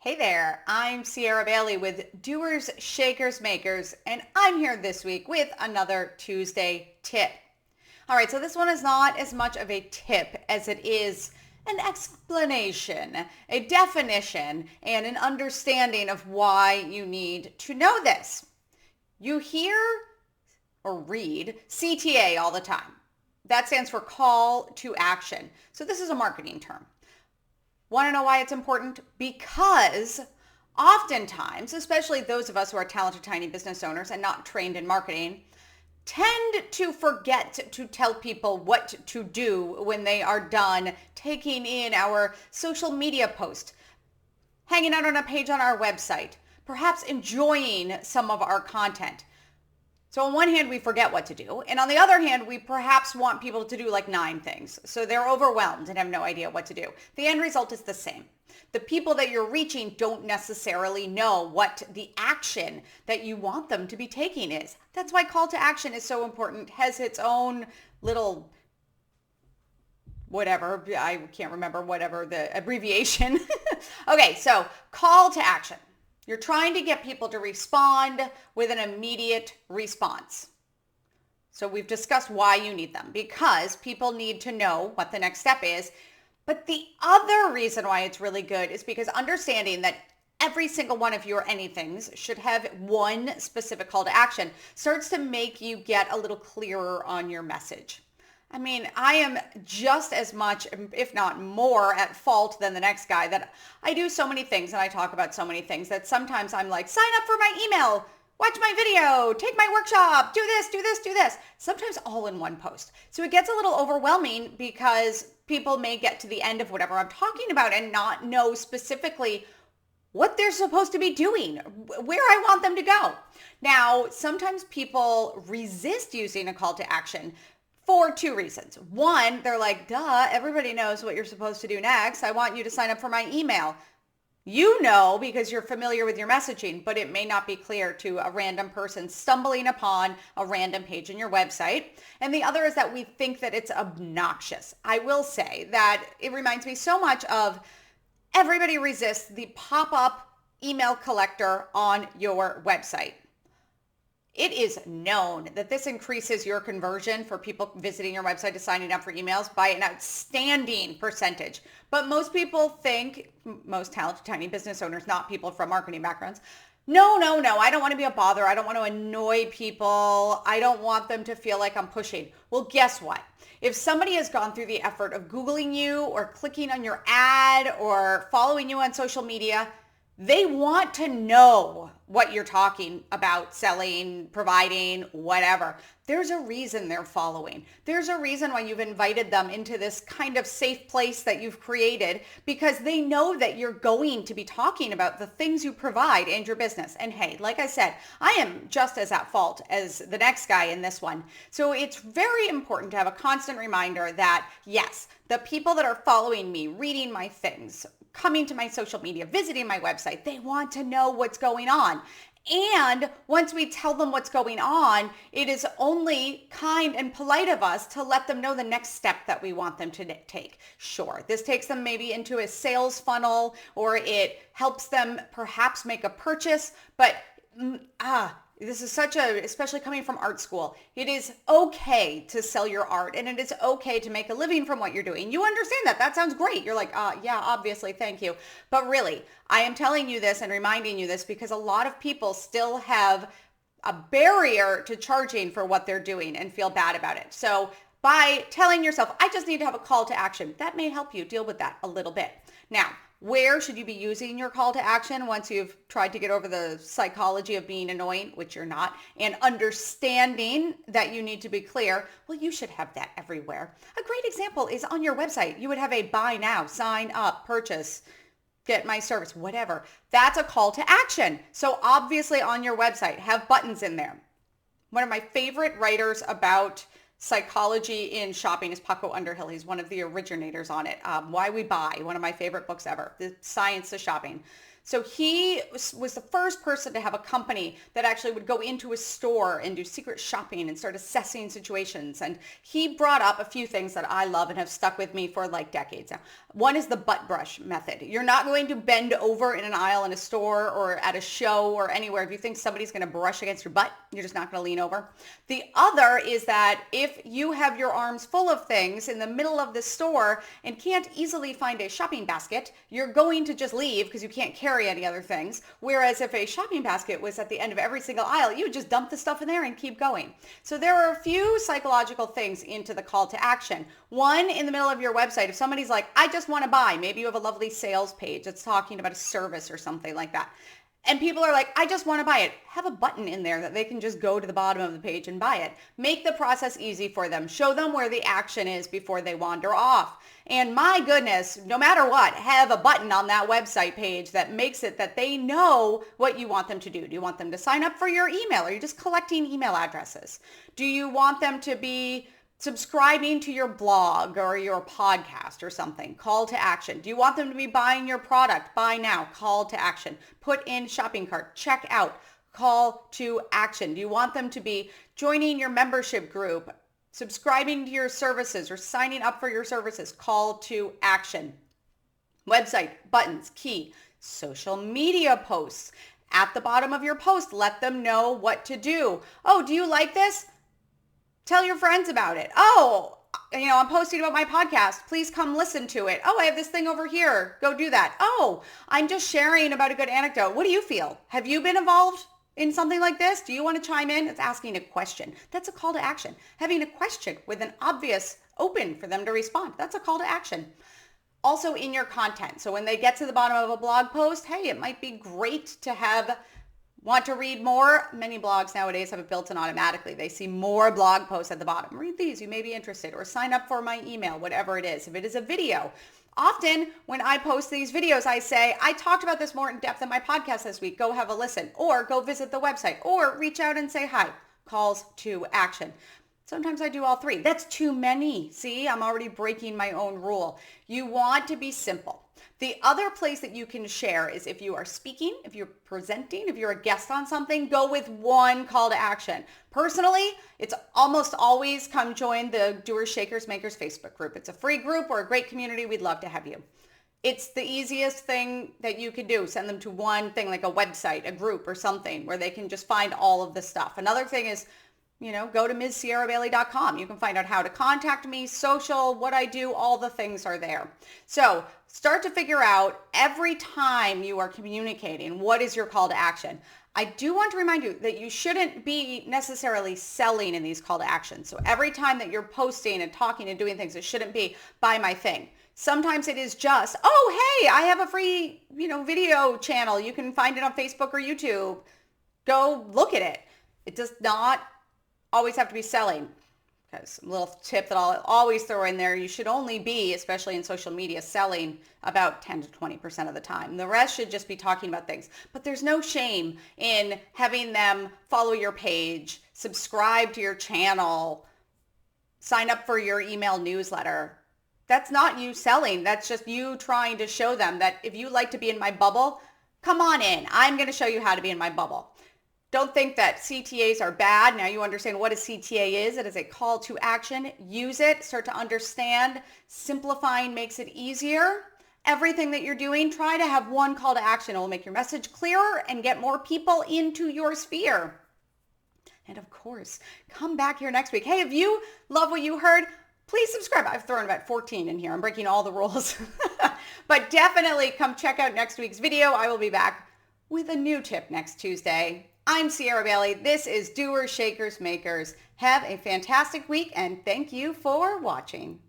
Hey there, I'm Sierra Bailey with Doers, Shakers, Makers, and I'm here this week with another Tuesday tip. All right, so this one is not as much of a tip as it is an explanation, a definition, and an understanding of why you need to know this. You hear or read CTA all the time. That stands for call to action. So this is a marketing term. Want to know why it's important? Because oftentimes, especially those of us who are talented tiny business owners and not trained in marketing, tend to forget to tell people what to do when they are done taking in our social media post, hanging out on a page on our website, perhaps enjoying some of our content. So on one hand, we forget what to do. And on the other hand, we perhaps want people to do like 9 things. So they're overwhelmed and have no idea what to do. The end result is the same. The people that you're reaching don't necessarily know what the action that you want them to be taking is. That's why call to action is so important. It has its own little whatever, I can't remember whatever the abbreviation. Okay, so call to action. You're trying to get people to respond with an immediate response. So we've discussed why you need them, because people need to know what the next step is. But the other reason why it's really good is because understanding that every single one of your anythings should have one specific call to action starts to make you get a little clearer on your message. I mean, I am just as much, if not more, at fault than the next guy that I do so many things and I talk about so many things that sometimes I'm like, sign up for my email, watch my video, take my workshop, do this, do this, do this. Sometimes all in one post. So it gets a little overwhelming because people may get to the end of whatever I'm talking about and not know specifically what they're supposed to be doing, where I want them to go. Now, sometimes people resist using a call to action for 2 reasons. One, they're like, duh, everybody knows what you're supposed to do next. I want you to sign up for my email. You know, because you're familiar with your messaging, but it may not be clear to a random person stumbling upon a random page in your website. And the other is that we think that it's obnoxious. I will say that it reminds me so much of everybody resists the pop-up email collector on your website. It is known that this increases your conversion for people visiting your website to signing up for emails by an outstanding percentage. But most people think, most talented tiny business owners, not people from marketing backgrounds, no, I don't want to be a bother. I don't want to annoy people. I don't want them to feel like I'm pushing. Well, guess what? If somebody has gone through the effort of Googling you or clicking on your ad or following you on social media, they want to know what you're talking about, selling, providing, whatever. There's a reason they're following. There's a reason why you've invited them into this kind of safe place that you've created, because they know that you're going to be talking about the things you provide and your business. And hey, like I said, I am just as at fault as the next guy in this one. So it's very important to have a constant reminder that yes, the people that are following me, reading my things, coming to my social media, visiting my website, they want to know what's going on. And once we tell them what's going on, it is only kind and polite of us to let them know the next step that we want them to take. Sure, this takes them maybe into a sales funnel, or it helps them perhaps make a purchase, but this is especially coming from art school, it is okay to sell your art and it is okay to make a living from what you're doing. You understand that. That sounds great. You're like, yeah, obviously, thank you. But really, I am telling you this and reminding you this because a lot of people still have a barrier to charging for what they're doing and feel bad about it. So by telling yourself, I just need to have a call to action, that may help you deal with that a little bit. Now, where should you be using your call to action once you've tried to get over the psychology of being annoying, which you're not, and understanding that you need to be clear? Well, you should have that everywhere. A great example is on your website. You would have a buy now, sign up, purchase, get my service, whatever. That's a call to action. So obviously on your website, have buttons in there. One of my favorite writers about psychology in shopping is Paco Underhill. He's one of the originators on it. Why We Buy, one of my favorite books ever. The Science of Shopping. So he was the first person to have a company that actually would go into a store and do secret shopping and start assessing situations. And he brought up a few things that I love and have stuck with me for like decades now. One is the butt brush method. You're not going to bend over in an aisle in a store or at a show or anywhere. If you think somebody's going to brush against your butt, you're just not going to lean over. The other is that if you have your arms full of things in the middle of the store and can't easily find a shopping basket, you're going to just leave because you can't carry any other things. Whereas if a shopping basket was at the end of every single aisle, you would just dump the stuff in there and keep going. So there are a few psychological things into the call to action. One, in the middle of your website, if somebody's like, I just want to buy, maybe you have a lovely sales page that's talking about a service or something like that. And people are like, I just want to buy it. Have a button in there that they can just go to the bottom of the page and buy it. Make the process easy for them. Show them where the action is before they wander off. And my goodness, no matter what, have a button on that website page that makes it that they know what you want them to do. Do you want them to sign up for your email? Are you just collecting email addresses? Do you want them to be subscribing to your blog or your podcast or something? Call to action. Do you want them to be buying your product? Buy now. Call to action. Put in shopping cart. Check out. Call to action. Do you want them to be joining your membership group, subscribing to your services, or signing up for your services? Call to action. Website, buttons, key. Social media posts. At the bottom of your post, let them know what to do. Oh, do you like this? Tell your friends about it. Oh, I'm posting about my podcast. Please come listen to it. Oh, I have this thing over here. Go do that. Oh, I'm just sharing about a good anecdote. What do you feel? Have you been involved in something like this? Do you want to chime in? It's asking a question. That's a call to action. Having a question with an obvious open for them to respond. That's a call to action. Also in your content. So when they get to the bottom of a blog post, hey, it might be great to want to read more? Many blogs nowadays have it built in automatically. They see more blog posts at the bottom. Read these, you may be interested, or sign up for my email, whatever it is. If it is a video, often when I post these videos, I say, I talked about this more in depth in my podcast this week. Go have a listen, or go visit the website, or reach out and say hi. Calls to action. Sometimes I do all three. That's too many. See, I'm already breaking my own rule. You want to be simple. The other place that you can share is if you are speaking, if you're presenting, if you're a guest on something, go with one call to action. Personally, it's almost always come join the Doers, Shakers, Makers Facebook group. It's a free group. We're a great community. We'd love to have you. It's the easiest thing that you can do. Send them to one thing like a website, a group or something where they can just find all of the stuff. Another thing is, go to MsSierraBailey.com. You can find out how to contact me, social, what I do, all the things are there. So start to figure out every time you are communicating, what is your call to action? I do want to remind you that you shouldn't be necessarily selling in these call to actions. So every time that you're posting and talking and doing things, it shouldn't be buy my thing. Sometimes it is just, oh, hey, I have a free, video channel. You can find it on Facebook or YouTube. Go look at it. It does not always have to be selling. Because a little tip that I'll always throw in there, you should only be, especially in social media, selling about 10 to 20% of the time. The rest should just be talking about things. But there's no shame in having them follow your page, subscribe to your channel, sign up for your email newsletter. That's not you selling. That's just you trying to show them that if you like to be in my bubble, come on in. I'm going to show you how to be in my bubble. Don't think that CTAs are bad. Now you understand what a CTA is. It is a call to action. Use it. Start to understand. Simplifying makes it easier. Everything that you're doing, try to have one call to action. It will make your message clearer and get more people into your sphere. And of course, come back here next week. Hey, if you love what you heard, please subscribe. I've thrown about 14 in here. I'm breaking all the rules. But definitely come check out next week's video. I will be back with a new tip next Tuesday. I'm Sierra Bailey. This is Doers, Shakers, Makers. Have a fantastic week and thank you for watching.